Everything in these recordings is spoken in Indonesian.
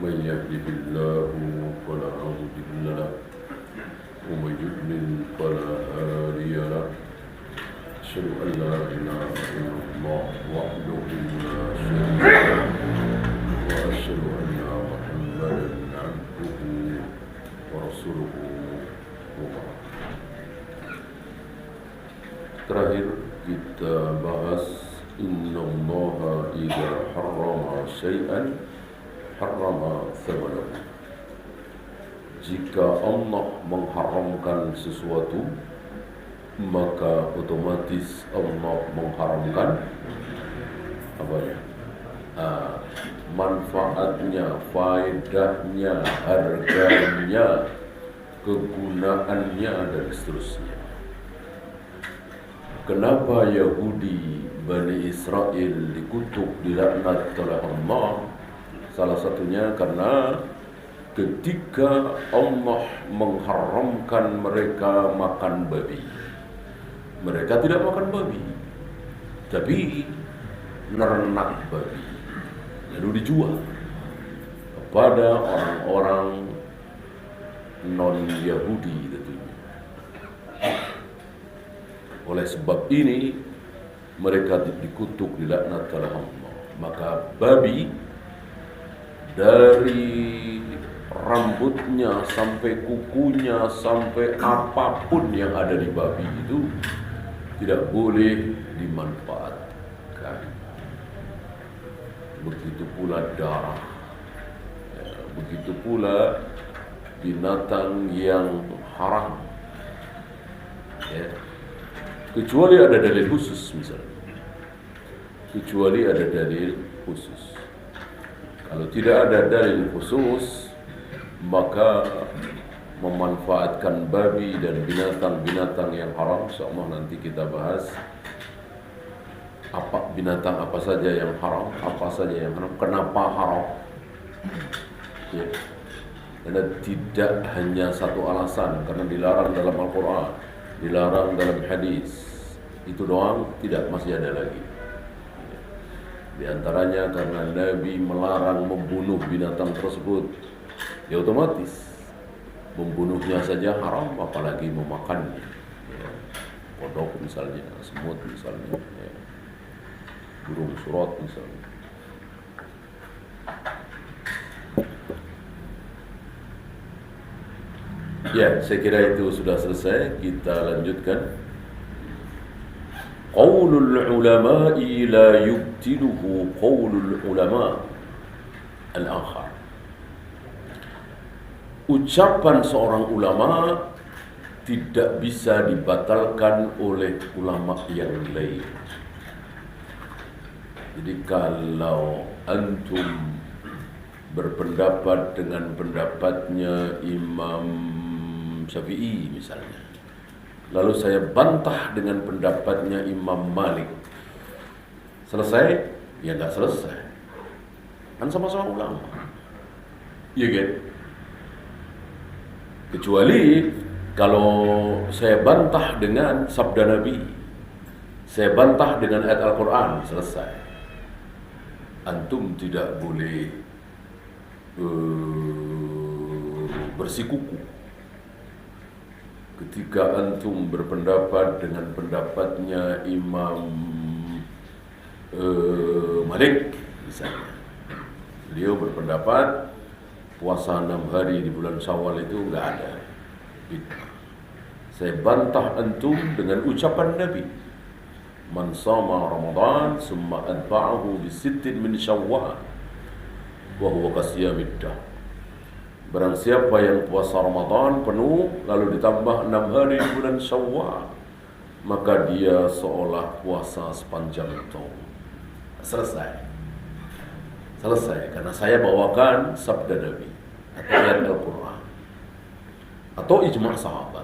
من يهده الله فلا مضل له ومن يضلل فلا هادي له أشهد أن لا إله إلا الله وحده لا شريك له وأشهد أن محمدا عبده ورسوله وبعد. Terakhir kita bahas innallaha idza harrama syai'an harrama thamanahu. Jika Allah mengharamkan sesuatu, maka otomatis Allah mengharamkan apanya? Manfaatnya, faedahnya, harganya, kegunaannya dan seterusnya. Kenapa Yahudi Bani Israel dikutuk, dilaknat oleh Allah? Salah satunya karena ketika Allah mengharamkan mereka makan babi, mereka tidak makan babi, tapi menernak babi, lalu dijual kepada orang-orang non-Yahudi tentunya. Oleh sebab ini mereka dikutuk, dilaknat oleh Allah. Maka babi dari rambutnya sampai kukunya sampai apapun yang ada di babi itu tidak boleh dimanfaatkan. Begitu pula darah, begitu pula binatang yang haram, kecuali ada dalil khusus misalnya. Kecuali ada dalil khusus. Kalau tidak ada dalil khusus, maka memanfaatkan babi dan binatang-binatang yang haram, insyaallah nanti kita bahas apa binatang apa saja yang haram, apa saja yang haram, kenapa haram. Ya. Karena tidak hanya satu alasan, karena dilarang dalam Al-Quran, dilarang dalam hadis, itu doang tidak, masih ada lagi. Di antaranya karena Nabi melarang membunuh binatang tersebut, ya otomatis membunuhnya saja haram, apalagi memakannya. Ya. Kodok misalnya, semut misalnya, ya. Burung surot misalnya. Ya, saya kira itu sudah selesai. Kita lanjutkan. Qaulul ulama'i la yubtiluhu qaulul ulama' al-akhar. Ucapan seorang ulama tidak bisa dibatalkan oleh ulama yang lain. Jadi kalau antum berpendapat dengan pendapatnya Imam Syafi'i misalnya, lalu saya bantah dengan pendapatnya Imam Malik, selesai? Ya nggak selesai, kan sama-sama ulama, ya kan? Kecuali kalau saya bantah dengan sabda Nabi, saya bantah dengan ayat Al-Quran, selesai. Antum tidak boleh bersikuku ketika antum berpendapat dengan pendapatnya Imam Malik misalnya. Beliau berpendapat puasa 6 hari di bulan Syawal itu enggak ada. Saya bantah antum dengan ucapan Nabi, man sama Ramadan summa adba'ahu bi sittin min Syawal wa huwa kasiyamid dahr. Barang siapa yang puasa Ramadan penuh lalu ditambah 6 hari di bulan Syawal, maka dia seolah puasa sepanjang tahun. Selesai. Selesai, karena saya bawakan sabda Nabi atau ayat Al-Quran atau ijma' sahabat.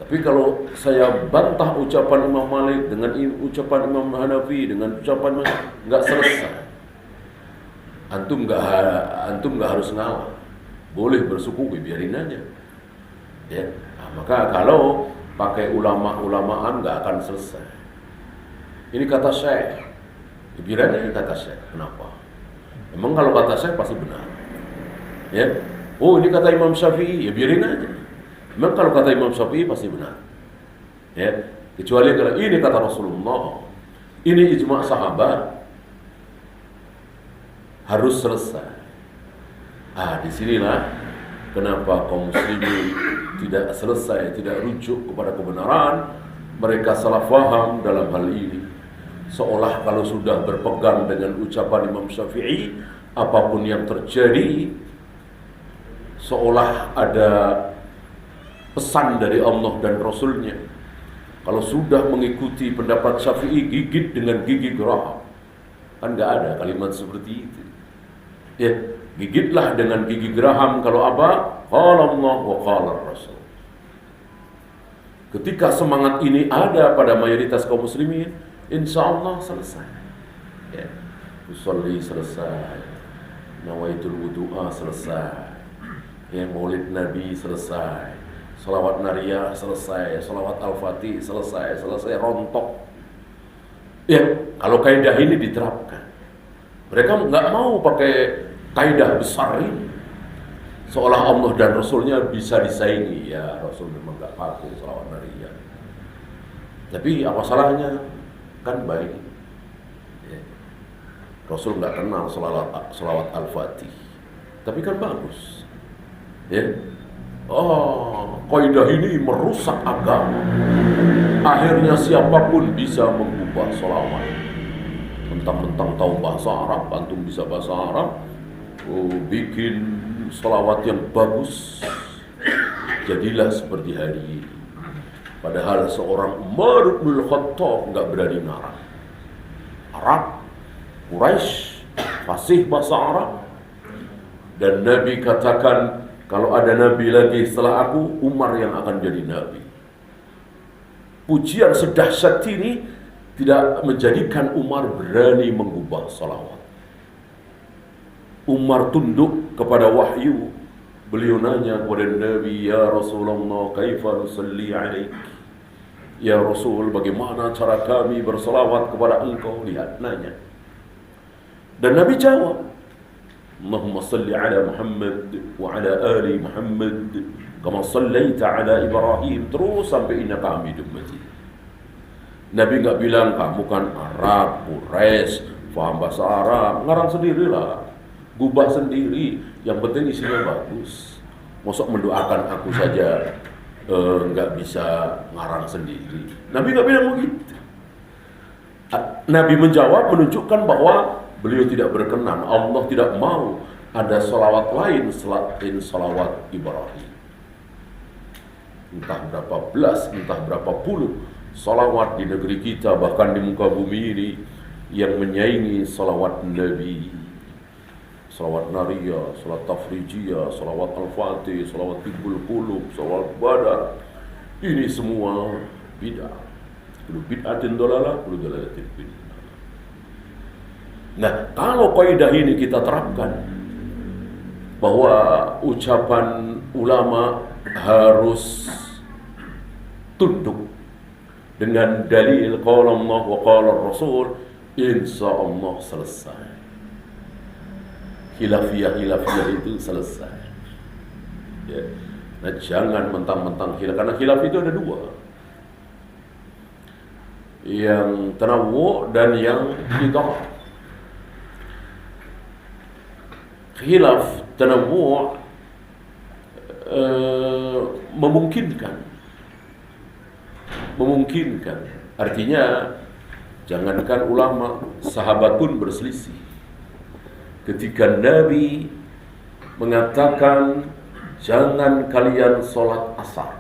Tapi kalau saya bantah ucapan Imam Malik dengan ucapan Imam Hanafi dengan ucapan enggak selesai. Antum enggak harus ngalah. Boleh bersuku, biarin aja. Ya. Nah, maka kalau pakai ulama-ulamaan enggak akan selesai. Ini kata Syekh. Pikirannya kata Syekh. Kenapa? Memang kalau kata Syekh pasti benar. Ya, oh ini kata Imam Syafi'i, ya biarin aja. Memang kalau kata Imam Syafi'i pasti benar. Ya, kecuali kalau ini kata Rasulullah, ini ijma' sahabat, harus selesai. Disinilah kenapa kaum muslimin tidak selesai, tidak rujuk kepada kebenaran. Mereka salah faham dalam hal ini. Seolah kalau sudah berpegang dengan ucapan Imam Syafi'i, apapun yang terjadi, seolah ada pesan dari Allah dan Rasulnya. Kalau sudah mengikuti pendapat Syafi'i, gigit dengan gigi geraham. Kan nggak ada kalimat seperti itu. Ya, gigitlah dengan gigi geraham kalau apa? Qala Allah wa qala Rasul. Ketika semangat ini ada pada mayoritas kaum muslimin, insya Allah selesai. Ya, usolli selesai, nawaitul wudu'a selesai, ya, maulid Nabi selesai, salawat nariyah selesai, salawat al-fatih selesai rontok. Ya, kalau kaidah ini diterapkan, mereka nggak mau pakai kaidah besar ini, seolah Allah dan Rasulnya bisa disaingi. Ya, Rasul memang nggak pakai salawat nariyah, tapi apa salahnya? Kan baik. Ya. Rasul nggak kenal salawat al-fatih, tapi kan bagus. Ya. Kaidah ini merusak agama. Akhirnya siapapun bisa mengubah salawat. Mentang-mentang tahu bahasa Arab, antum bisa bahasa Arab, bikin salawat yang bagus, jadilah seperti hari ini. Padahal seorang Umar bin Khattab nggak berani ngarang. Arab, Quraisy, fasih bahasa Arab. Dan Nabi katakan, kalau ada Nabi lagi setelah aku, Umar yang akan jadi Nabi. Pujian sedahsyat ini tidak menjadikan Umar berani mengubah salawat. Umar tunduk kepada wahyu. Beliau nanya kepada Nabi, ya Rasulullah, kaifa nusalli alaik? Ya Rasul, bagaimana cara kami bersalawat kepada engkau? Lihat, nanya. Dan Nabi jawab, Allahumma salli ala Muhammad wa ala ali Muhammad kama sallaita ala Ibrahim, terus sampai innaka hamidum majid. Nabi enggak bilang kamu kan Arab, Quraisy, paham bahasa Arab, ngarang sendirilah, gubah sendiri, yang penting isinya bagus. Mosok mendoakan aku saja enggak bisa ngarang sendiri. Nabi enggak bilang begitu. Nabi menjawab menunjukkan bahwa beliau tidak berkenan, Allah tidak mau ada salawat lain selain salawat Ibrahim. Entah berapa belas, entah berapa puluh salawat di negeri kita, bahkan di muka bumi ini, yang menyaingi salawat Nabi. Salawat nariyah, salawat tafrijiyah, salawat al-fatih, salawat tibbul qulub, salawat badar. Ini semua bid'ah. Kullu bid'atin dalalah, kullu dalalatin bid'ah. Nah, kalau kaidah ini kita terapkan, bahwa ucapan ulama harus tunduk dengan dalil qala Allah wa qala Rasul, insyaallah selesai. Khilafiyah itu selesai. Ya. Nah, jangan mentang-mentang khilaf, karena khilaf itu ada dua, yang tanawwu dan yang idhar. Khilaf tanawwu memungkinkan, artinya jangankan ulama, sahabat pun berselisih. Ketika Nabi mengatakan jangan kalian sholat asar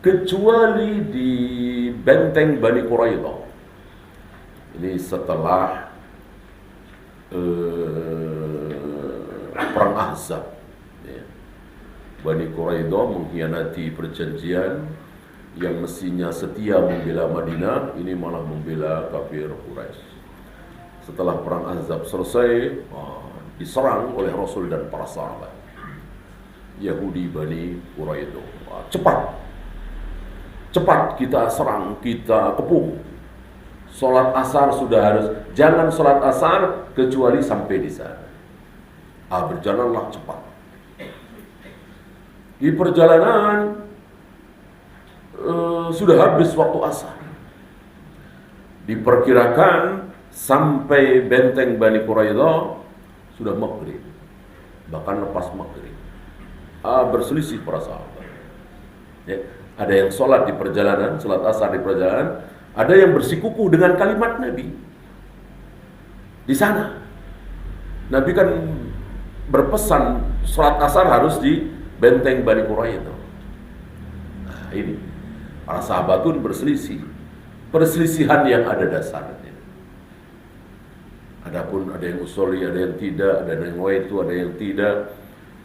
kecuali di benteng Bani Quraidah. Ini setelah perang Ahzab. Ya. Bani Quraidah mengkhianati perjanjian, yang mestinya setia membela Madinah, ini malah membela kafir Quraisy. Setelah perang Ahzab selesai, diserang oleh Rasul dan para sahabat. Yahudi Bani Quraidah. Cepat kita serang, kita kepung. Salat asar sudah harus, jangan salat asar kecuali sampai di sana. Berjalanlah cepat. Di perjalanan sudah habis waktu asar. Diperkirakan sampai benteng Bani Quraidah sudah maghrib, bahkan lepas maghrib. Berselisih para sahabat. Ya, ada yang sholat di perjalanan, sholat asar di perjalanan, ada yang bersikukuh dengan kalimat Nabi. Di sana, Nabi kan berpesan sholat asar harus di benteng Bani Quraidah. Nah, ini para sahabat pun berselisih. Perselisihan yang ada dasarnya. Adapun ada yang usoli, ada yang tidak, ada yang waitu, ada yang tidak,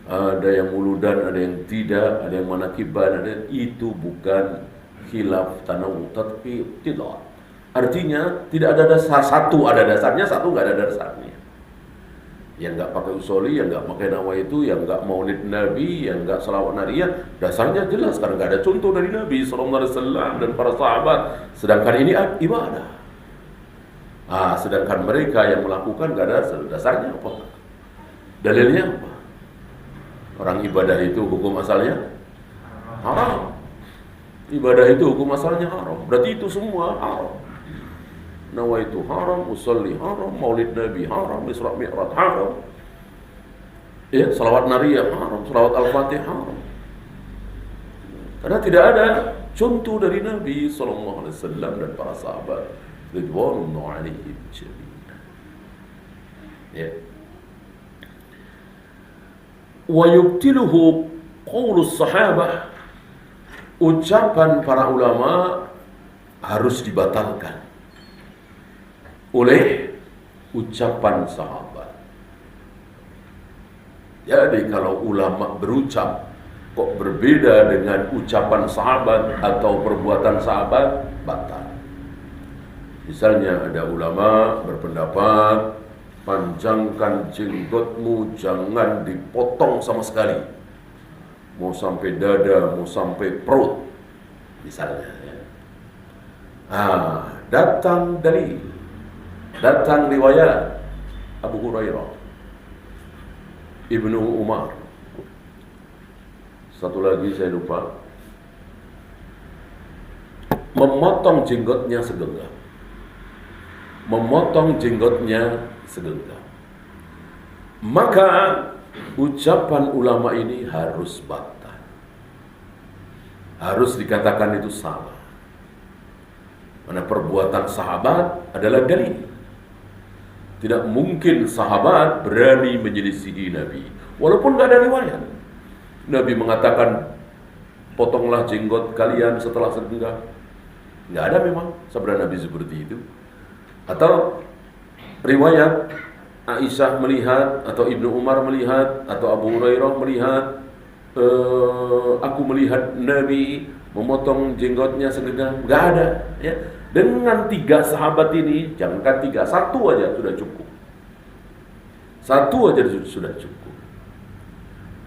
ada yang muludan, ada yang tidak, ada yang manakiban, ada yang itu bukan khilaf tanawwu, tapi tidak. Artinya tidak ada dasar, satu ada dasarnya, satu nggak ada dasarnya. Yang nggak pakai usoli, yang nggak pakai nawaitu, yang nggak maulid Nabi, yang nggak salawat nariyah, dasarnya jelas karena nggak ada contoh dari Nabi SAW dan para sahabat. Sedangkan ini ibadah. Sedangkan mereka yang melakukan gak ada dasarnya apa? Dalilnya apa? Orang ibadah itu hukum asalnya haram. Ibadah itu hukum asalnya haram. Berarti itu semua haram. Nawaitu haram, usolli haram, maulid Nabi haram, Isra Mi'raj haram. Ya, salawat nariyah haram, salawat al-fatihah haram. Karena tidak ada contoh dari Nabi SAW dan para sahabat. Ridwanullah alaihim jami'an. Ya. Wa yubtiluhu qaulus sahabah. Ucapan para ulama harus dibatalkan oleh ucapan sahabat. Jadi kalau ulama berucap kok berbeda dengan ucapan sahabat atau perbuatan sahabat, batal. Misalnya ada ulama berpendapat, panjangkan jenggotmu, jangan dipotong sama sekali. Mau sampai dada, mau sampai perut, misalnya. Ya. Datang dalil, datang riwayat Abu Hurairah, Ibnu Umar. Satu lagi saya lupa. Memotong jenggotnya segenggam. Memotong jenggotnya segenggam. Maka ucapan ulama ini harus batal. Harus dikatakan itu salah. Karena perbuatan sahabat adalah dalil. Tidak mungkin sahabat berani menyelisihi Nabi, walaupun tidak ada riwayat. Nabi mengatakan, potonglah jenggot kalian setelah segenggam. Nggak ada memang sabda Nabi seperti itu. Atau riwayat Aisyah melihat, atau Ibnu Umar melihat, atau Abu Hurairah melihat, aku melihat Nabi memotong jenggotnya segenggam. Nggak ada. Ya. Dengan 3 sahabat ini, jangankan 3, 1 aja sudah cukup. 1 aja sudah cukup.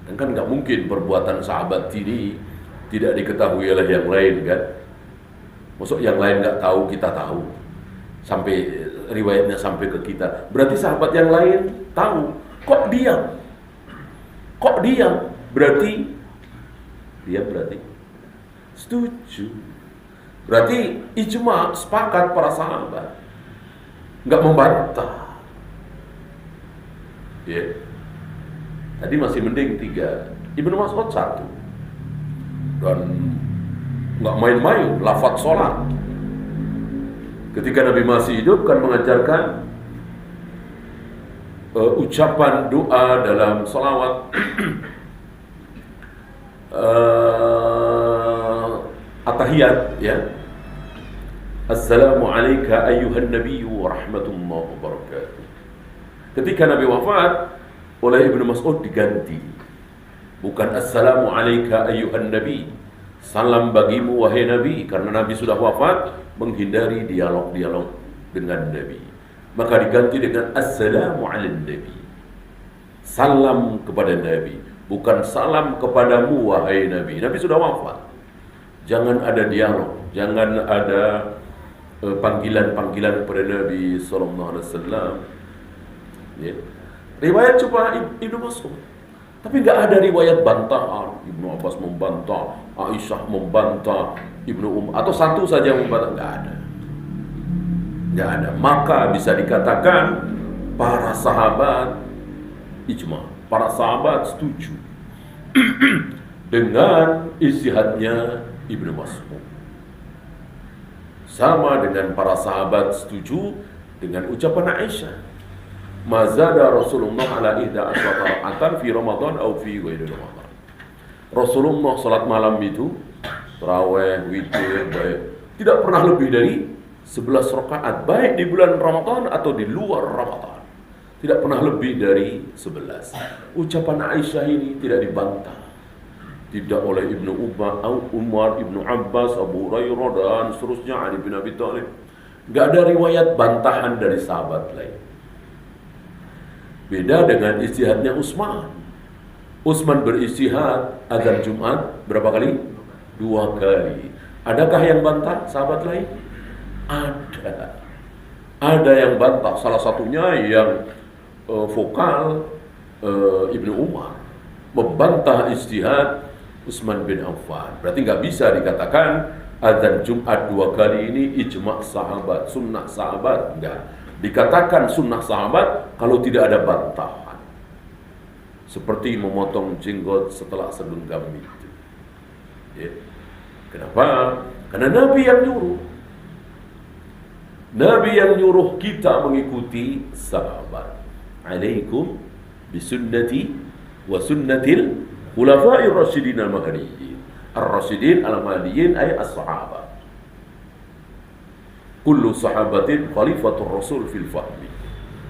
Dan kan nggak mungkin perbuatan sahabat ini tidak diketahui oleh yang lain kan. Maksud yang lain nggak tahu, kita tahu. Sampai riwayatnya sampai ke kita. Berarti sahabat yang lain tahu. Kok diam? Kok diam? Berarti diam berarti setuju. Berarti ijma, sepakat para sahabat. Nggak membantah. Ya. Tadi masih mending 3. Ibnu Mas'ud 1. Dan nggak main-main lafaz sholat. Ketika Nabi masih hidup kan mengajarkan ucapan doa dalam salawat at-tahiyat, ya. Assalamu alayka ayyuhan nabiyyu wa rahmatullahi wa barakatuh. Ketika Nabi wafat, oleh Ibnu Mas'ud diganti. Bukan assalamu alayka ayyuhan nabi, salam bagimu wahai Nabi, karena Nabi sudah wafat, menghindari dialog-dialog dengan Nabi. Maka diganti dengan assalamu ala nabi, salam kepada Nabi, bukan salam kepadamu wahai Nabi. Nabi sudah wafat. Jangan ada dialog, jangan ada panggilan-panggilan kepada Nabi sallallahu alaihi wasallam. Ya. Riwayat coba Ibnu Mas'ud. Tapi nggak ada riwayat bantahan. Ibnu Abbas membantah, Aisyah membantah, atau satu saja yang membantah. Nggak ada. Nggak ada. Maka bisa dikatakan para sahabat ijma, para sahabat setuju dengan ijtihadnya Ibnu Mas'ud. Sama dengan para sahabat setuju dengan ucapan Aisyah. Mazada Rasulullah ala ihda asyata raka'atan fi Ramadan atau fi ghairi Ramadan. Rasulullah salat malam itu tarawih, witir, baik, tidak pernah lebih dari 11 rakaat baik di bulan Ramadan atau di luar Ramadan. Tidak pernah lebih dari 11. Ucapan Aisyah ini tidak dibantah. Tidak oleh Ibnu Umar, Ibnu Abbas, Abu Hurairah dan seterusnya, Ali bin Abi Thalib. Enggak ada riwayat bantahan dari sahabat lain. Beda dengan ijtihadnya Utsman. Utsman berijtihad azan Jumat berapa kali? 2 kali. Adakah yang bantah sahabat lain? Ada. Ada yang bantah. Salah satunya yang vokal Ibnu Umar membantah ijtihad Utsman bin Affan. Berarti nggak bisa dikatakan azan Jumat 2 kali ini ijma' sahabat, sunnah sahabat. Enggak. Dikatakan sunnah sahabat kalau tidak ada bantahan. Seperti memotong jenggot setelah segenggam itu. Ya. Kenapa? Karena Nabi yang nyuruh. Nabi yang nyuruh kita mengikuti sahabat. Alaikum bisunnati wa sunnatil khulafa'ir rasyidin al-mahdiyyin. Ar-rasyidin al-mahdiyyin ay as-sahabat. Kullu sahabatin khalifatur rasul fil fahmi.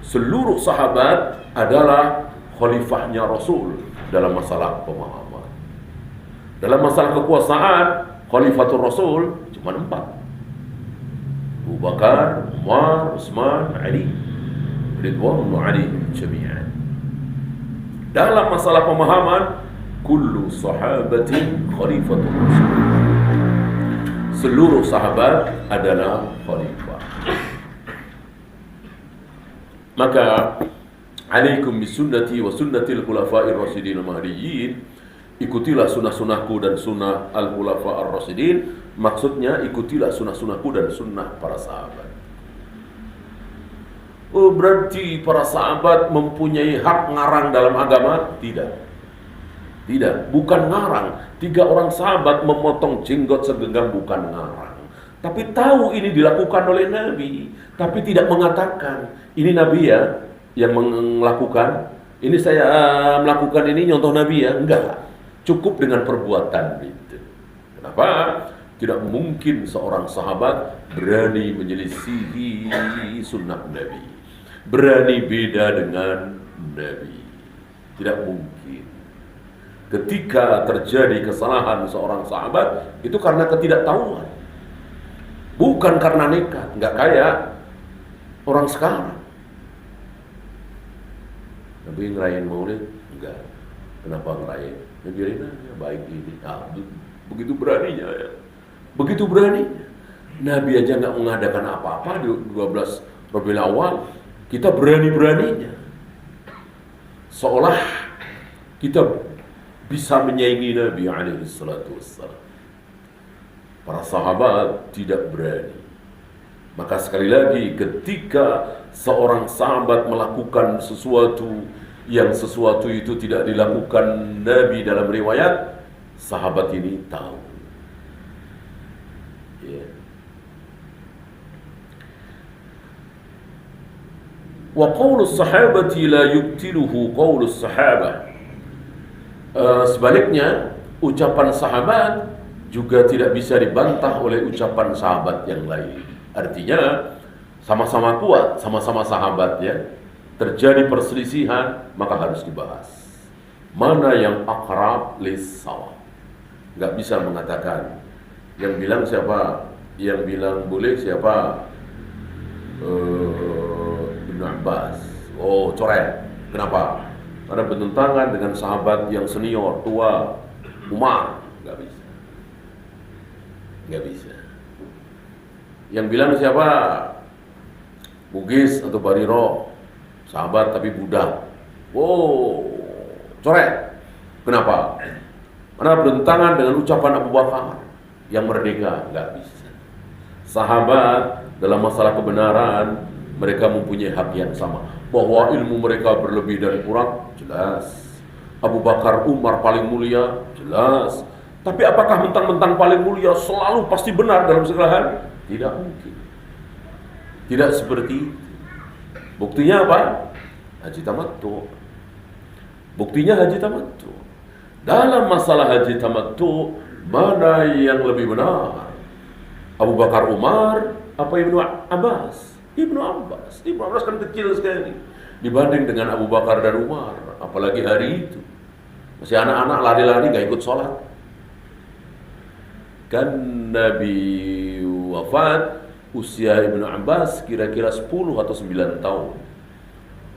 Seluruh sahabat adalah khalifahnya Rasul dalam masalah pemahaman. Dalam masalah kekuasaan, khalifatur Rasul cuma 4. Abu Bakar, Umar, Utsman, Ali, ridwanu alaihim jami'an. Dalam masalah pemahaman, kullu sahabatin khalifatur Rasul. Seluruh sahabat adalah khalifah. Maka alaikum bisunnati wa sunnatil khulafa'ir rasyidin al-mahdiyyin. Ikutilah sunnah-sunnahku dan sunnah al-khulafa ar-rasyidin. Maksudnya ikutilah sunnah-sunnahku dan sunnah para sahabat. Oh, berarti para sahabat mempunyai hak ngarang dalam agama? Tidak. Tidak, bukan ngarang. 3 orang sahabat memotong jenggot segenggam bukan ngarang. Tapi tahu ini dilakukan oleh Nabi. Tapi tidak mengatakan, ini Nabi ya yang melakukan. Ini saya melakukan ini nyontoh Nabi ya. Enggak. Cukup dengan perbuatan itu. Kenapa? Tidak mungkin seorang sahabat berani menyelisihi sunnah Nabi. Berani beda dengan Nabi. Tidak mungkin. Ketika terjadi kesalahan seorang sahabat, itu karena ketidaktahuan. Bukan karena nekat. Nggak kayak orang sekarang. Nabi ngerayain maulid? Enggak. Kenapa ngerayain? Ya biarin aja, baik ini. Nah, begitu beraninya ya. Begitu beraninya. Nabi aja nggak mengadakan apa-apa di 12 Rabiul Awal. Kita berani-beraninya. Seolah kita bisa menyaingi Nabi alaihi salatu wassalam. Para sahabat tidak berani. Maka sekali lagi ketika seorang sahabat melakukan sesuatu yang sesuatu itu tidak dilakukan Nabi dalam riwayat, sahabat ini tahu. Yeah. Wa qaulus sahabati la yubtiluhu qaulus sahabah. Sebaliknya, ucapan sahabat juga tidak bisa dibantah oleh ucapan sahabat yang lain. Artinya, sama-sama kuat, sama-sama sahabat ya. Terjadi perselisihan, maka harus dibahas. Mana yang akrab lis-shawab. Nggak bisa mengatakan. Yang bilang siapa? Yang bilang boleh siapa? Ibnu Abbas. Oh, coret. Kenapa? Karena bertentangan dengan sahabat yang senior, tua, Umar. Nggak bisa. Nggak bisa. Yang bilang siapa? Bugis atau Bariro. Sahabat tapi budak. Wow, coret. Kenapa? Karena bertentangan dengan ucapan Abu Bakar yang merdeka, nggak bisa. Sahabat dalam masalah kebenaran mereka mempunyai hak yang sama. Bahwa ilmu mereka berlebih dan kurang, jelas. Abu Bakar, Umar paling mulia, jelas. Tapi apakah mentang-mentang paling mulia selalu pasti benar dalam segala hal? Tidak mungkin. Tidak seperti itu. Buktinya apa? Haji tamattu. Buktinya haji tamattu. Dalam masalah haji tamattu, mana yang lebih benar? Abu Bakar, Umar, apa Ibnu Abbas? Ibnu Abbas kan kecil sekali dibanding dengan Abu Bakar dan Umar. Apalagi hari itu masih anak-anak lari-lari gak ikut sholat. Kan Nabi wafat usia Ibnu Abbas kira-kira 10 atau 9 tahun.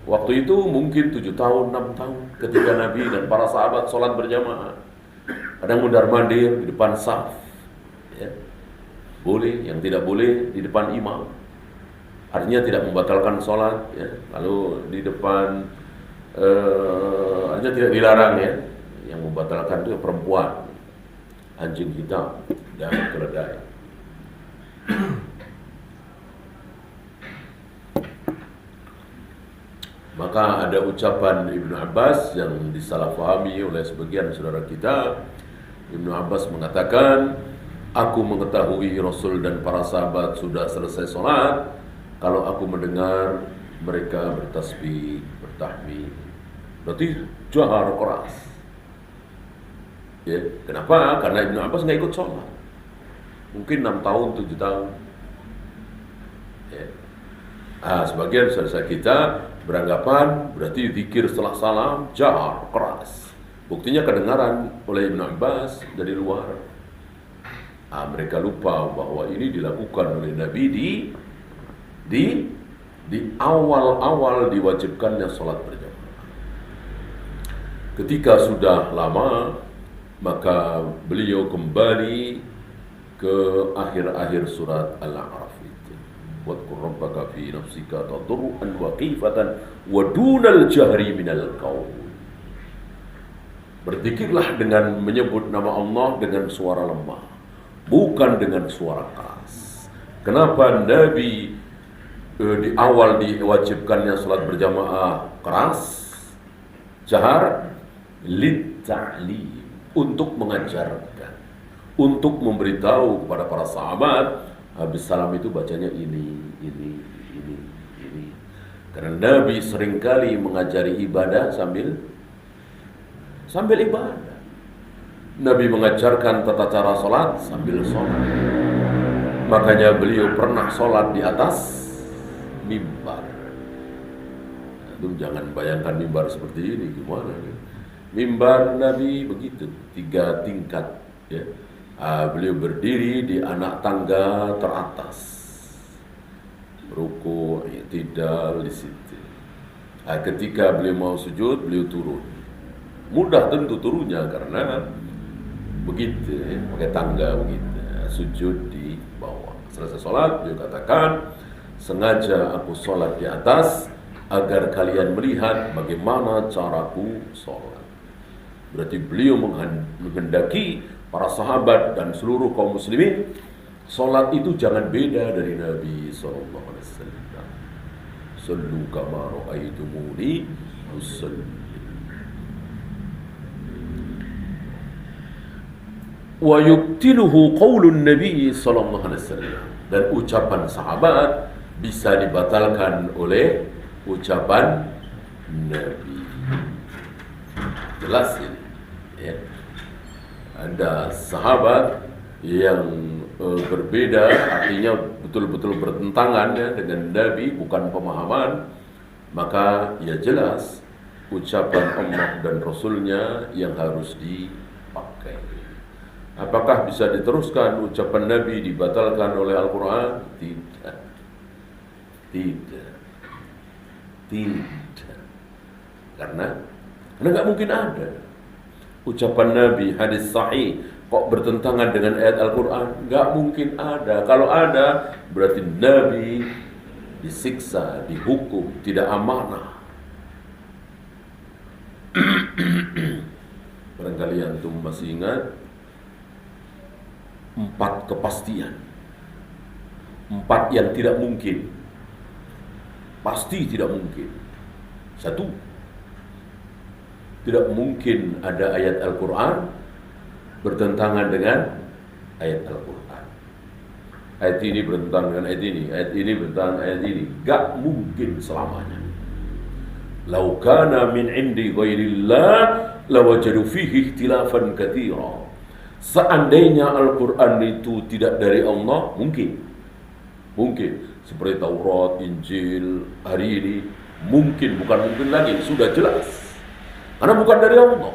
Waktu itu mungkin 7 tahun, 6 tahun ketika Nabi dan para sahabat sholat berjamaah. Kadang mundar-mandir di depan saf, ya. Boleh, yang tidak boleh di depan imam. Artinya tidak membatalkan sholat, ya. Lalu di depan artinya tidak dilarang, ya. Yang membatalkan itu perempuan, anjing hitam dan keledai. Maka ada ucapan Ibnu Abbas yang disalahfahami oleh sebagian saudara kita. Ibnu Abbas mengatakan, aku mengetahui Rasul dan para sahabat sudah selesai sholat kalau aku mendengar mereka bertasbih, bertahmid. Berarti jahar keras. Ya, kenapa? Karena Ibnu Abbas nggak ikut sholat. Mungkin 6 tahun, 7 tahun. Ya. Sebagian saudara kita beranggapan berarti zikir setelah salam jahar keras. Buktinya kedengaran oleh Ibnu Abbas dari luar. Mereka lupa bahwa ini dilakukan oleh Nabi di awal-awal diwajibkannya sholat berjamaah. Ketika sudah lama, maka beliau kembali ke akhir-akhir surat Al-A'raf. Wadkur rabbaka fi nafsika tadarruan wa khifatan wa dunal jahri minal qaul. Berzikirlah dengan menyebut nama Allah dengan suara lemah, bukan dengan suara keras. Kenapa Nabi di awal diwajibkannya salat berjamaah keras, jahar? Litta'lim, untuk mengajarkan, untuk memberitahu kepada para sahabat. Habis salam itu bacanya ini. Karena Nabi seringkali mengajari ibadah sambil ibadah. Nabi mengajarkan tata cara sholat sambil sholat. Makanya beliau pernah sholat di atas mimbar. Jangan bayangkan mimbar seperti ini, gimana nih? Mimbar Nabi begitu, 3 tingkat, ya. Beliau berdiri di anak tangga teratas, ruku, i'tidal di situ. Ketika beliau mau sujud, beliau turun. Mudah tentu turunnya karena begitu, ya, pakai tangga begitu. Sujud di bawah. Selesai sholat, beliau katakan, sengaja aku sholat di atas agar kalian melihat bagaimana caraku sholat. Berarti beliau menghendaki para sahabat dan seluruh kaum muslimin, sholat itu jangan beda dari Nabi SAW. Sallu kama ra'aitumuni usalli. Wa yubtiluhu qaulun Nabi SAW. Dan ucapan sahabat bisa dibatalkan oleh ucapan Nabi. Jelas ini, ya. Ada sahabat yang berbeda, artinya betul-betul bertentangan, ya, dengan Nabi, bukan pemahaman, maka ya jelas ucapan Allah dan Rasulnya yang harus dipakai. Apakah bisa diteruskan ucapan Nabi dibatalkan oleh Al-Quran? Tidak. Karena nggak mungkin ada ucapan Nabi, hadis sahih, kok bertentangan dengan ayat Al-Quran? Nggak mungkin ada. Kalau ada, berarti Nabi disiksa, dihukum, tidak amanah. barangkali antum masih ingat 4 kepastian, 4 yang tidak mungkin, pasti tidak mungkin. 1, tidak mungkin ada ayat Al-Quran bertentangan dengan ayat Al-Quran. Ayat ini bertentangan dengan ayat ini, ayat ini bertentangan dengan ayat ini. Gak mungkin selamanya. Lau kana min indi ghairillah lawajadu fihi ikhtilafan katsira. Seandainya Al-Quran itu tidak dari Allah, mungkin seperti Taurat, Injil, hari ini mungkin, bukan mungkin lagi, sudah jelas. Karena bukan dari Allah.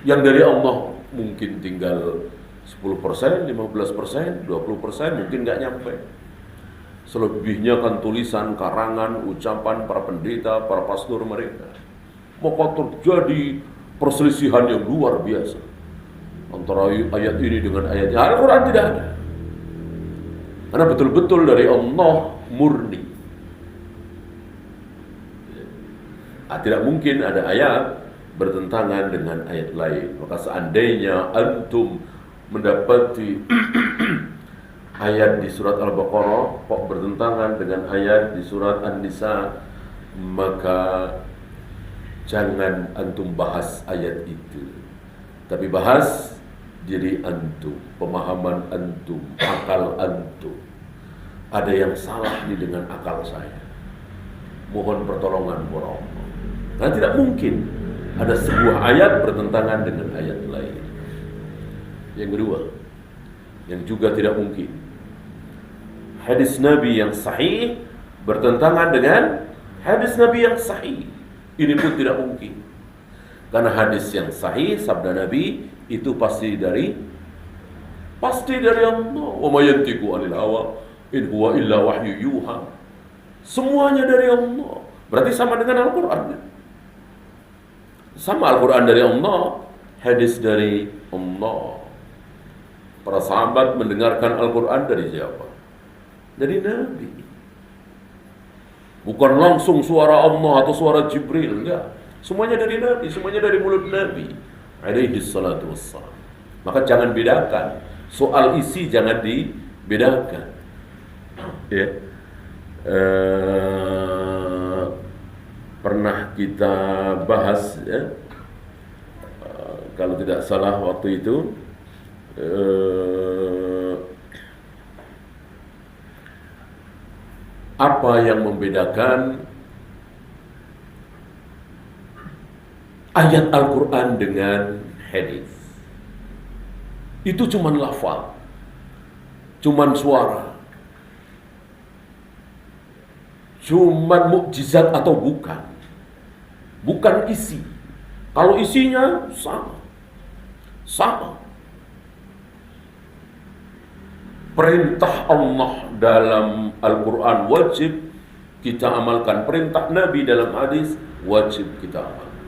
Yang dari Allah mungkin tinggal 10%, 15%, 20%, mungkin nggak nyampe. Selebihnya kan tulisan, karangan, ucapan para pendeta, para pastor mereka. Maka terjadi perselisihan yang luar biasa antara ayat ini dengan ayat yang Al-Quran tidak ada. Karena betul-betul dari Allah murni. Tidak mungkin ada ayat bertentangan dengan ayat lain. Maka seandainya antum mendapati ayat di surat Al-Baqarah kok bertentangan dengan ayat di surat An-Nisa, maka jangan antum bahas ayat itu, tapi bahas diri antum, pemahaman antum, akal antum. Ada yang salah nih dengan akal saya, mohon pertolongan kepada Allah. Karena tidak mungkin ada sebuah ayat bertentangan dengan ayat lain. Yang kedua, yang juga tidak mungkin, hadis Nabi yang sahih bertentangan dengan hadis Nabi yang sahih. Ini pun tidak mungkin. Karena hadis yang sahih, sabda Nabi itu pasti dari Allah. Wa ma yantiqu 'anil hawa in huwa illa wahyu yuha. Semuanya dari Allah. Berarti sama dengan Al-Qur'an. Sama Al-Qur'an dari Allah, hadis dari Allah. Para sahabat mendengarkan Al-Qur'an dari siapa? Dari Nabi. Bukan langsung suara Allah atau suara Jibril, enggak. Semuanya dari Nabi, semuanya dari mulut Nabi alaihi salatu wassalam. Maka jangan bedakan. Soal isi jangan dibedakan. Ya. Pernah kita bahas ya, kalau tidak salah waktu itu apa yang membedakan ayat Al-Quran dengan hadis? Itu cuman lafal, cuman suara, cuman mukjizat atau bukan isi. Kalau isinya sama. Perintah Allah dalam Al-Quran wajib kita amalkan. Perintah Nabi dalam hadis wajib kita amalkan.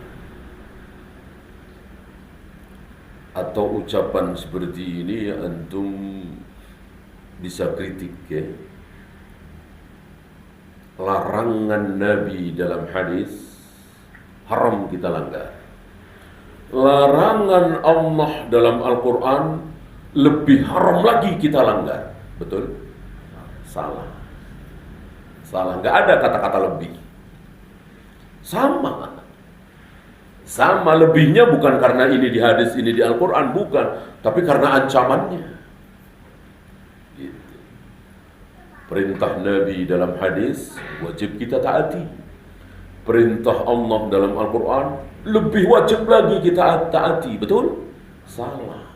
Atau ucapan seperti ini antum bisa kritik ya. Larangan Nabi dalam hadis haram kita langgar. Larangan Allah dalam Al-Quran lebih haram lagi kita langgar. Betul? Salah. Nggak ada kata-kata lebih. Sama lebihnya bukan karena ini di hadis, ini di Al-Quran, bukan. Tapi karena ancamannya. Gitu. Perintah Nabi dalam hadis wajib kita taati. Perintah Allah dalam Al-Quran lebih wajib lagi kita taati. Betul? Salah.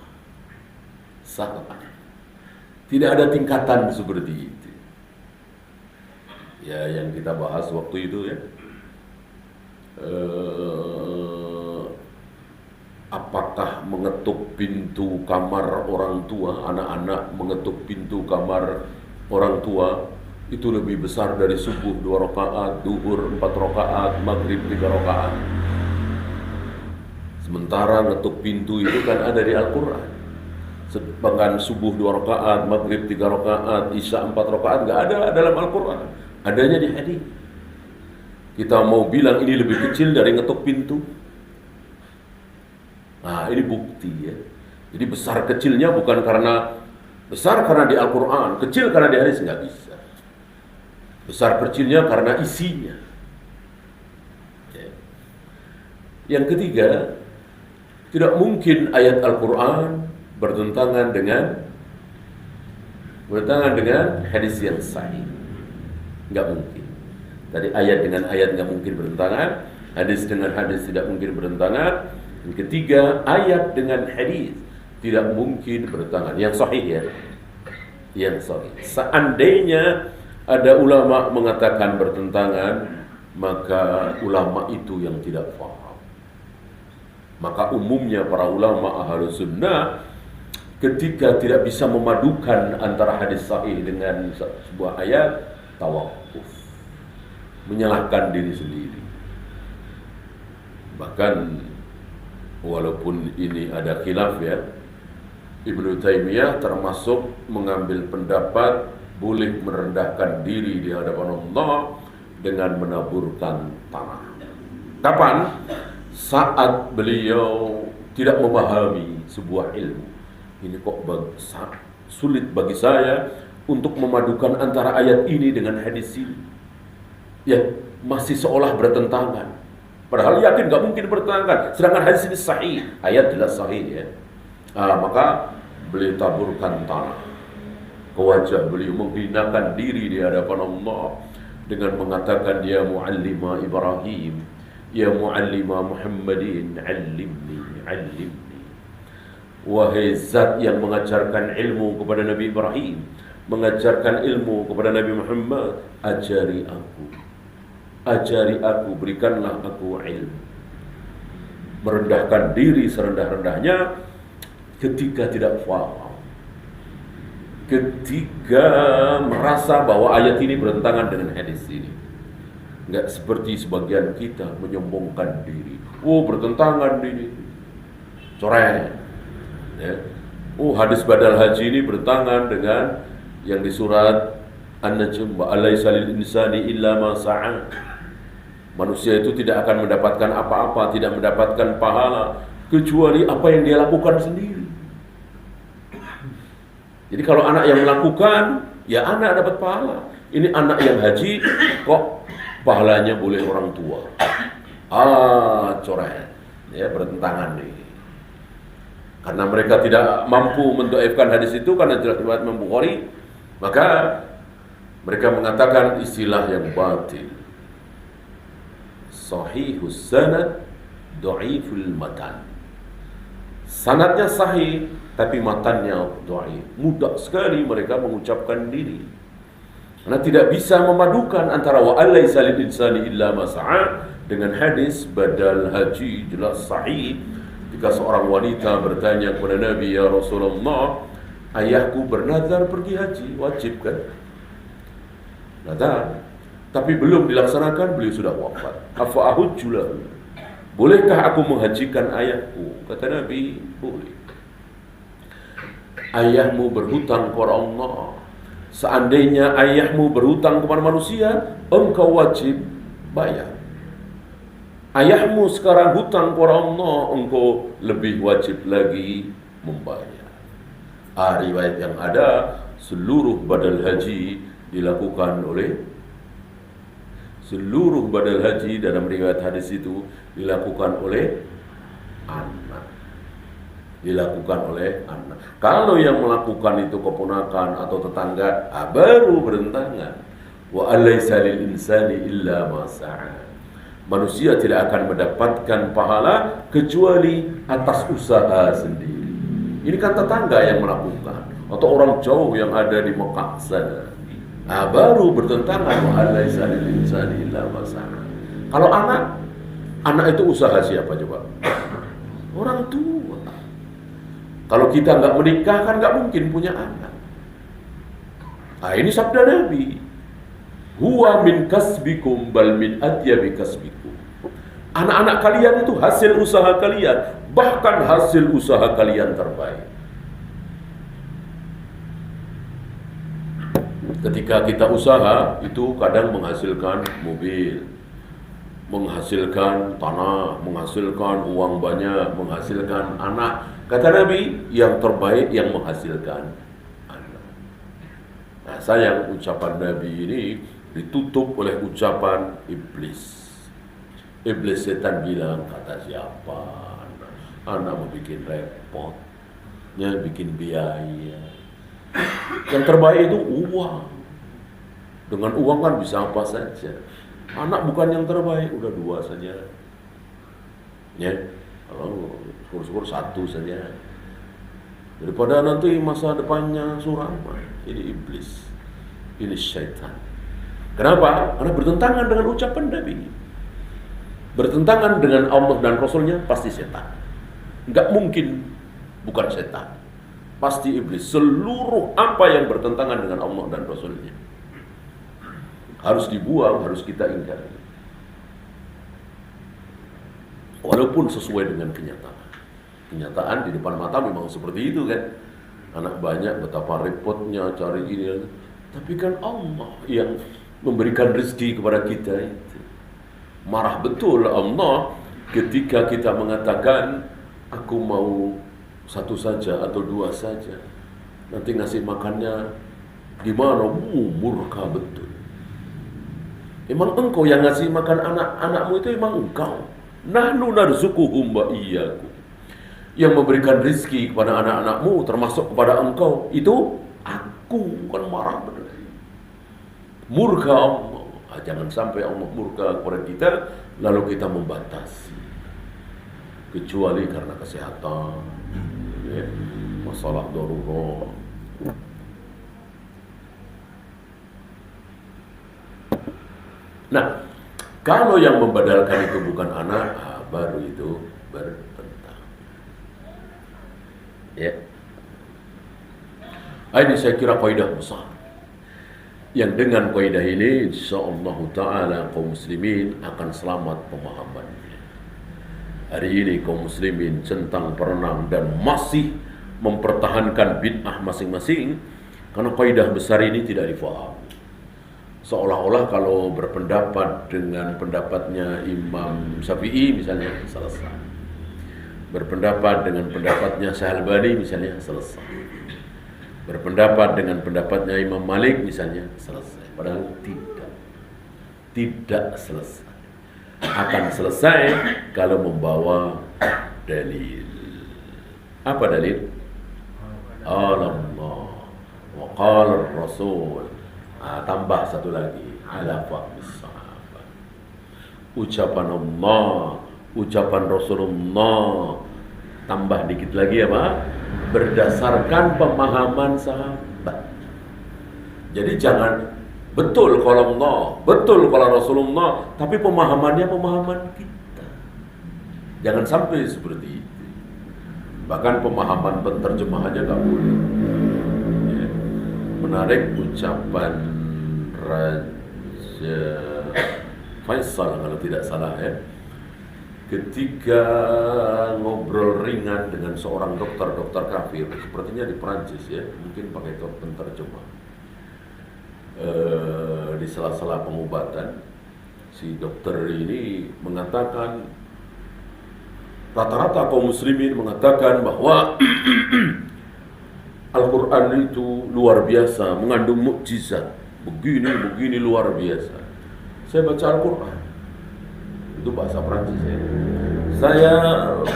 Tidak ada tingkatan seperti itu. Ya, yang kita bahas waktu itu ya. Apakah mengetuk pintu kamar orang tua, anak-anak mengetuk pintu kamar orang tua itu lebih besar dari subuh 2 rakaat, duhur 4 rakaat, maghrib 3 rakaat. Sementara ngetuk pintu itu kan ada di Al-Quran. Sedangkan subuh 2 rakaat, maghrib 3 rakaat, isya 4 rakaat nggak ada dalam Al-Quran. Adanya di hadis. Kita mau bilang ini lebih kecil dari ngetuk pintu? Nah, ini bukti ya. Jadi besar kecilnya bukan karena besar karena di Al-Quran, kecil karena di hadis, nggak bisa. Besar kecilnya karena isinya. Ya. Yang ketiga, tidak mungkin ayat Al-Quran bertentangan dengan hadis yang sahih. Nggak mungkin. Tadi ayat dengan ayat nggak mungkin bertentangan, hadis dengan hadis tidak mungkin bertentangan. Yang ketiga, ayat dengan hadis tidak mungkin bertentangan. Yang sahih ya. Yang sahih. Seandainya ada ulama mengatakan bertentangan, maka ulama itu yang tidak paham. Maka umumnya para ulama Ahlus Sunnah ketika tidak bisa memadukan antara hadis sahih dengan sebuah ayat, tawakuf, menyalahkan diri sendiri. Bahkan walaupun ini ada khilaf ya, Ibnu Taimiyah termasuk mengambil pendapat boleh merendahkan diri di hadapan Allah dengan menaburkan tanah. Kapan? Saat beliau tidak memahami sebuah ilmu. Ini kok sulit bagi saya untuk memadukan antara ayat ini dengan hadis ini. Ya, masih seolah bertentangan. Padahal yakin gak mungkin bertentangan. Sedangkan hadis ini sahih, ayat jelas sahih ya. Maka beliau taburkan tanah ke wajah beliau, menghinakan diri di hadapan Allah dengan mengatakan, ya muallima Ibrahim, ya muallima Muhammadin, allimni. Wahai zat yang mengajarkan ilmu kepada Nabi Ibrahim, mengajarkan ilmu kepada Nabi Muhammad, ajari aku, berikanlah aku ilmu. Merendahkan diri serendah-rendahnya ketika tidak faham, ketika merasa bahwa ayat ini bertentangan dengan hadis ini. Enggak seperti sebagian kita menyombongkan diri. Bertentangan ini, coret. Ya. Hadis badal haji ini bertentangan dengan yang di surat An-Najm, wa alaysa lil insani illa ma sa'a. Manusia itu tidak akan mendapatkan apa-apa, tidak mendapatkan pahala kecuali apa yang dia lakukan sendiri. Jadi kalau anak yang melakukan, ya anak dapat pahala. Ini anak yang haji, kok pahalanya boleh orang tua. Coret. Ya, bertentangan nih. Karena mereka tidak mampu mendhaifkan hadis itu karena jelas riwayat Imam Bukhari, maka mereka mengatakan istilah yang batil. Sahihus sanad, dhaiful matan. Sanadnya sahih, tapi matannya dhaif. Mudah sekali mereka mengucapkan diri. Karena tidak bisa memadukan antara wa alaysa lil insani illa ma sa'a dengan hadis badal haji jelas sahih. Jika seorang wanita bertanya kepada Nabi, ya Rasulullah, ayahku bernazar pergi haji, wajib kan? Nazar, tapi belum dilaksanakan, beliau sudah wafat. Afa ahujju lahu, bolehkah aku menghajikan ayahku? Kata Nabi, boleh. Ayahmu berhutang kepada Allah. Seandainya ayahmu berhutang kepada manusia, engkau wajib bayar. Ayahmu sekarang hutang kepada Allah, engkau lebih wajib lagi membayar. Riwayat yang ada, seluruh badal haji dilakukan oleh dalam riwayat hadis itu dilakukan oleh anak. Kalau yang melakukan itu keponakan atau tetangga, baru bertentangan. Wa alaysa lil insani illa ma sa'a. Manusia tidak akan mendapatkan pahala kecuali atas usaha sendiri. Ini kan tetangga yang melakukan, atau orang jauh yang ada di Mekah sana. Baru bertentangan. Wa alaysa lil insani illa ma sa'a. Kalau anak itu usaha siapa coba? Orang tua. Kalau kita nggak menikah kan nggak mungkin punya anak. Ini sabda Nabi. Huwa min kasbikum bal min atyabi kasbikum. Anak-anak kalian itu hasil usaha kalian, bahkan hasil usaha kalian terbaik. Ketika kita usaha, itu kadang menghasilkan mobil, menghasilkan tanah, menghasilkan uang banyak, menghasilkan anak. Kata Nabi, yang terbaik yang menghasilkan anak. Nah, sayang ucapan Nabi ini ditutup oleh ucapan iblis. Iblis setan bilang, kata siapa? Anak mau bikin repot, bikin biaya. Yang terbaik itu uang. Dengan uang kan bisa apa saja. Anak bukan yang terbaik, udah 2 saja. Ya, kalau syukur-syukur 1 saja. Daripada nanti masa depannya suram. Ini iblis, ini syaitan. Kenapa? Karena bertentangan dengan ucapan Nabi. Bertentangan dengan Allah dan Rasulnya, pasti setan. Enggak mungkin bukan setan. Pasti iblis. Seluruh apa yang bertentangan dengan Allah dan Rasulnya harus dibuang, harus kita ingkari. Walaupun sesuai dengan kenyataan. Kenyataan di depan mata memang seperti itu kan. Anak banyak, betapa repotnya cari ini. Tapi kan Allah yang memberikan rezeki kepada kita itu. Marah betul Allah ketika kita mengatakan, aku mau 1 saja atau 2 saja. Nanti ngasih makannya di mana? Murka betul. Emang engkau yang ngasih makan anak-anakmu itu emang engkau. Nahnu narzuquhum wa iyyakum. Yang memberikan rezeki kepada anak-anakmu termasuk kepada engkau itu aku, bukan marah benar. Murka Allah. Jangan sampai Allah murka kepada kita lalu kita membatasi. Kecuali karena kesehatan, ya, masalah darurat. Nah, kalau yang membadalkan itu bukan anak, baru itu bertentang. Ya. Ini saya kira kaidah besar. Yang dengan kaidah ini, insyaallah ta'ala kaum muslimin akan selamat pemahamannya. Hari ini kaum muslimin centang perenang dan masih mempertahankan bid'ah masing-masing karena kaidah besar ini tidak difahami. Seolah-olah kalau berpendapat dengan pendapatnya Imam Syafi'i misalnya selesai. Berpendapat dengan pendapatnya Syahalbani misalnya selesai. Berpendapat dengan pendapatnya Imam Malik misalnya selesai. Padahal tidak. Tidak selesai. Akan selesai kalau membawa dalil. Apa dalil? Allah wa qala Rasul. Tambah satu lagi, ala fahmis sahabat. Ucapan Allah, ucapan Rasulullah, tambah dikit lagi apa? Berdasarkan pemahaman sahabat. Jadi jangan betul kalau Allah, betul kalau Rasulullah, tapi pemahamannya pemahaman kita. Jangan sampai seperti itu. Bahkan pemahaman penterjemahannya nggak boleh. Menarik ucapan Raja Faisal kalau tidak salah ya, ketika ngobrol ringan dengan seorang dokter kafir, sepertinya di Perancis ya, mungkin pakai penterjemah, di sela-sela pengobatan si dokter ini mengatakan, rata-rata kaum muslimin mengatakan bahwa Al-Quran itu luar biasa, mengandung mukjizat. Begini luar biasa. Saya baca Al-Quran. Itu bahasa Prancis ya. Saya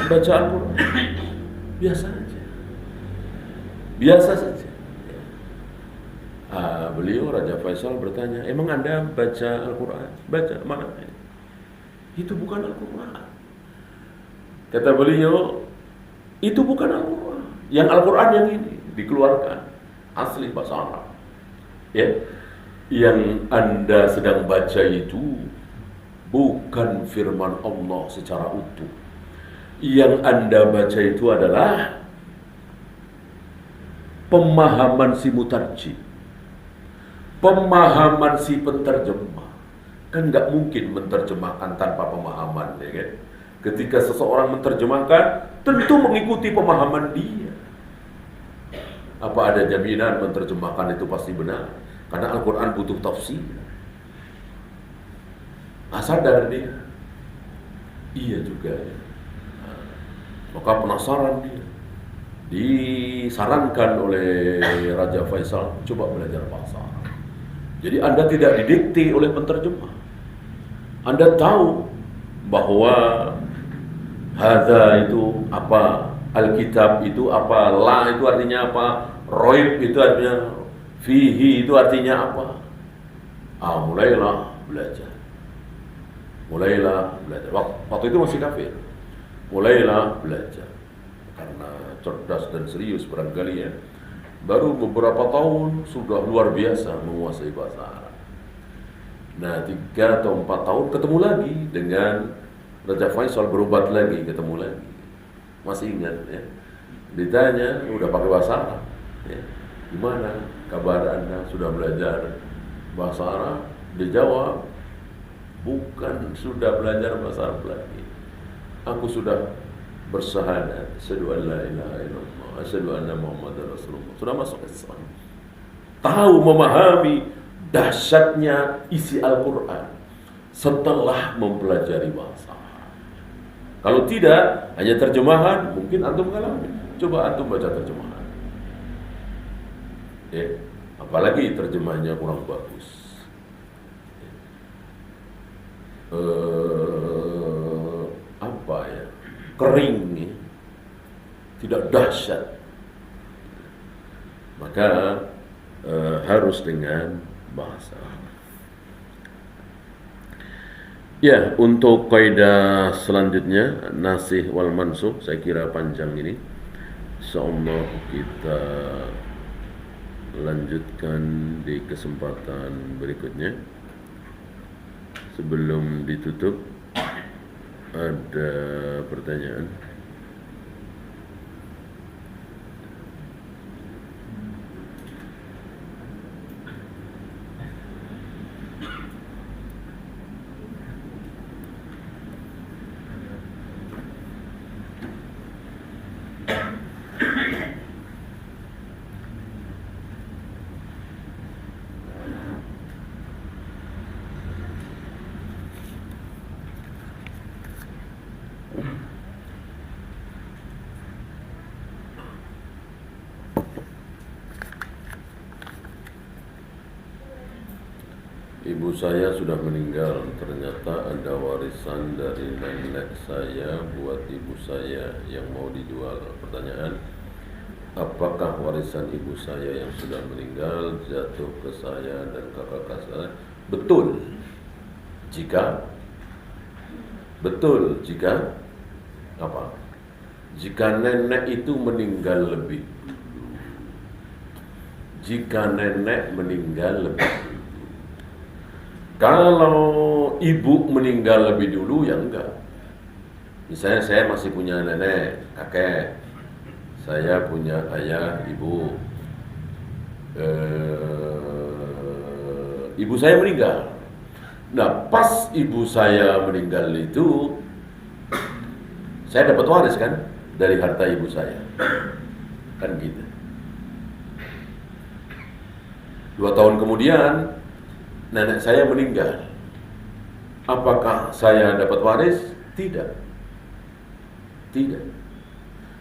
baca Al-Quran. Biasa saja. Biasa saja. Beliau Raja Faisal bertanya, emang Anda baca Al-Quran? Baca, mana? Itu bukan Al-Quran. Kata beliau, itu bukan Al-Quran. Yang Al-Quran yang ini dikeluarkan asli bahasa Arab. Ya, yang Anda sedang baca itu bukan firman Allah secara utuh. Yang Anda baca itu adalah pemahaman si mutarjim, pemahaman si penterjemah. Kan nggak mungkin menterjemahkan tanpa pemahaman, ya kan? Ketika seseorang menterjemahkan, tentu mengikuti pemahaman dia. Apa ada jaminan menterjemahkan itu pasti benar? Karena Al-Quran butuh tafsir. Sadar dia. Iya juga ya. Nah, maka penasaran dia. Disarankan oleh Raja Faisal, coba belajar bahasa Arab. Jadi Anda tidak didikte oleh penterjemah. Anda tahu bahwa hadza itu apa, Alkitab itu apa, la itu artinya apa, roib itu artinya, fihi itu artinya apa. Mulailah belajar. Waktu itu masih kafir. Mulailah belajar. Karena cerdas dan serius barangkali ya. Baru beberapa tahun sudah luar biasa menguasai bahasa Arab. Nah 3 atau 4 tahun ketemu lagi dengan Raja Faisal, berobat lagi, ketemu lagi. Masih ingat ya. Ditanya, udah pakai bahasa Arab ya. Gimana kabar Anda, sudah belajar bahasa Arab? Dijawab, bukan sudah belajar bahasa Arab lagi, aku sudah bersyahadat asyhadu an la ilaha illallah asyhadu anna muhammadar rasulullah, sudah masuk Islam. Tahu, memahami dahsyatnya isi Al-Quran setelah mempelajari bahasa Arab. Kalau tidak, hanya terjemahan, mungkin antum mengalami. Coba antum baca terjemahan ya, apalagi terjemahnya kurang bagus, apa ya, kering ya, tidak dahsyat. Maka harus dengan bahasa. Ya, untuk kaidah selanjutnya nasih wal mansukh, saya kira panjang ini. Insyaallah kita lanjutkan di kesempatan berikutnya. Sebelum ditutup, ada pertanyaan? Ibu saya sudah meninggal, ternyata ada warisan dari nenek saya buat ibu saya yang mau dijual. Pertanyaan, apakah warisan ibu saya yang sudah meninggal jatuh ke saya dan kakak saya? Betul. Jika apa? Jika nenek itu meninggal lebih dulu. Jika nenek meninggal lebih dulu. Kalau ibu meninggal lebih dulu, ya enggak. Misalnya saya masih punya nenek, kakek, saya punya ayah, ibu, ibu saya meninggal. Nah, pas ibu saya meninggal itu, saya dapat waris kan dari harta ibu saya, kan gitu. 2 tahun kemudian nenek saya meninggal. Apakah saya dapat waris? Tidak.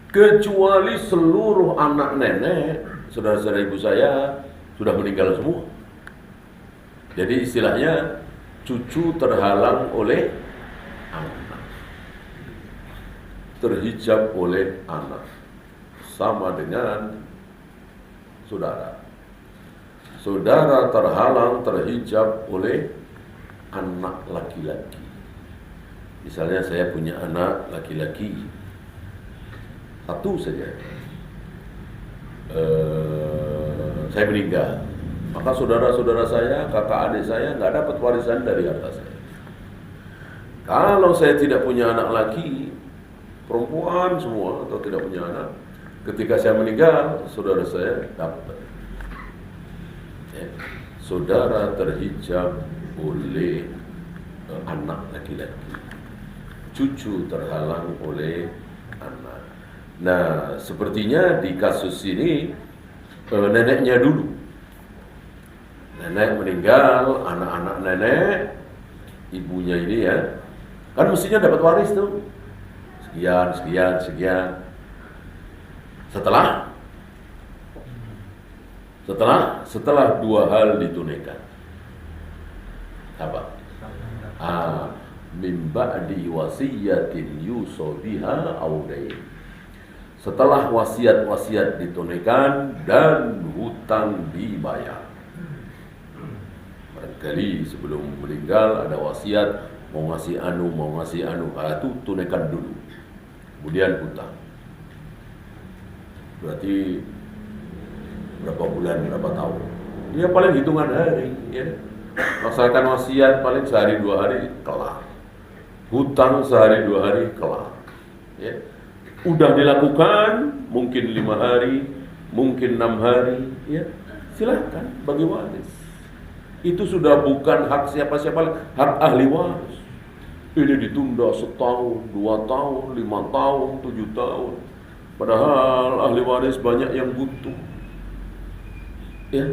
Kecuali seluruh anak nenek, saudara-saudara ibu saya sudah meninggal semua. Jadi istilahnya cucu terhalang oleh anak, terhijab oleh anak, sama dengan saudara. Saudara terhalang, terhijab oleh anak laki-laki. Misalnya saya punya anak laki-laki 1 saja, saya meninggal, maka saudara-saudara saya, kakak adik saya nggak dapat warisan dari harta saya. Kalau saya tidak punya anak laki, perempuan semua atau tidak punya anak, ketika saya meninggal, saudara saya dapat. Saudara terhijab oleh anak laki-laki, cucu terhalang oleh anak. Nah, sepertinya di kasus ini neneknya dulu. Nenek meninggal, anak-anak nenek, ibunya ini ya, Kan mestinya dapat waris tuh. Sekian, sekian, sekian. Setelah dua hal ditunaikan. Apa? Min ba'di wasiyatin yuso biha aw dain. Setelah wasiat-wasiat ditunaikan dan hutang dibayar. Barangkali sebelum meninggal ada wasiat mau ngasih anu, itu tunaikan dulu. Kemudian hutang. Berarti berapa bulan, berapa tahun? Ya paling hitungan hari, ya. Laksanakan wasiat paling sehari 2 hari kelar. Hutang sehari 2 hari kelar. Ya. Udah dilakukan mungkin 5 hari, mungkin 6 hari, ya. Silahkan bagi waris. Itu sudah bukan hak siapa-siapa, hak ahli waris. Ini ditunda setahun, 2 tahun, 5 tahun, 7 tahun. Padahal ahli waris banyak yang butuh. Ya.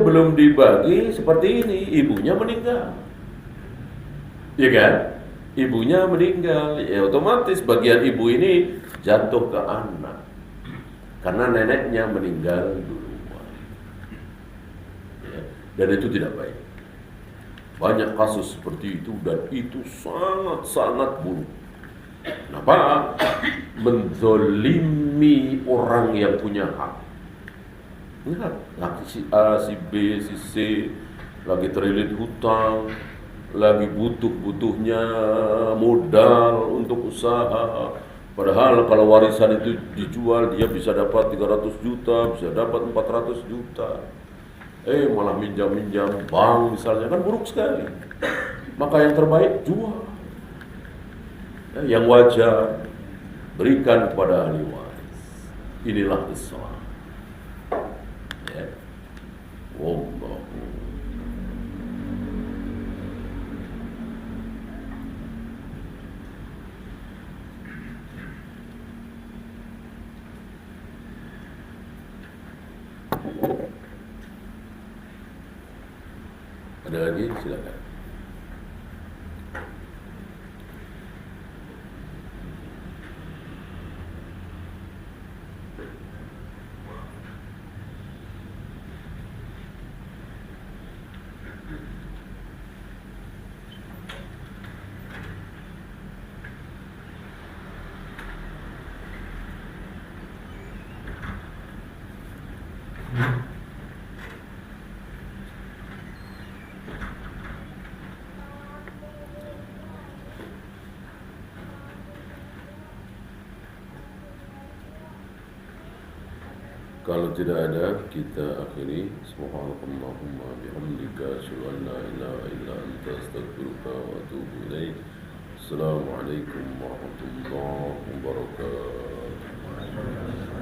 Belum dibagi seperti ini, ibunya meninggal. Ya kan? Ibunya meninggal, ya otomatis bagian ibu ini jatuh ke anak. Karena neneknya meninggal duluan. Ya. Dan itu tidak baik. Banyak kasus seperti itu dan itu sangat-sangat buruk. Kenapa? Menzolimi orang yang punya hak. Lihat, lagi si A, si B, si C lagi terlilit hutang, lagi butuh-butuhnya modal untuk usaha. Padahal kalau warisan itu dijual dia bisa dapat 300 juta, bisa dapat 400 juta. Malah minjam-minjam bank misalnya, kan buruk sekali. Maka yang terbaik jual. Yang wajar berikan kepada ahli waris. Inilah Islam. Ya. Wallahu. Ada lagi? Silakan. Kalau tidak ada, kita akhiri. Subhanallahumma bihamdika asyhadu an la ilaha illa anta astaghfiruka wa atubu ilaik. Assalamualaikum warahmatullahi wabarakatuh.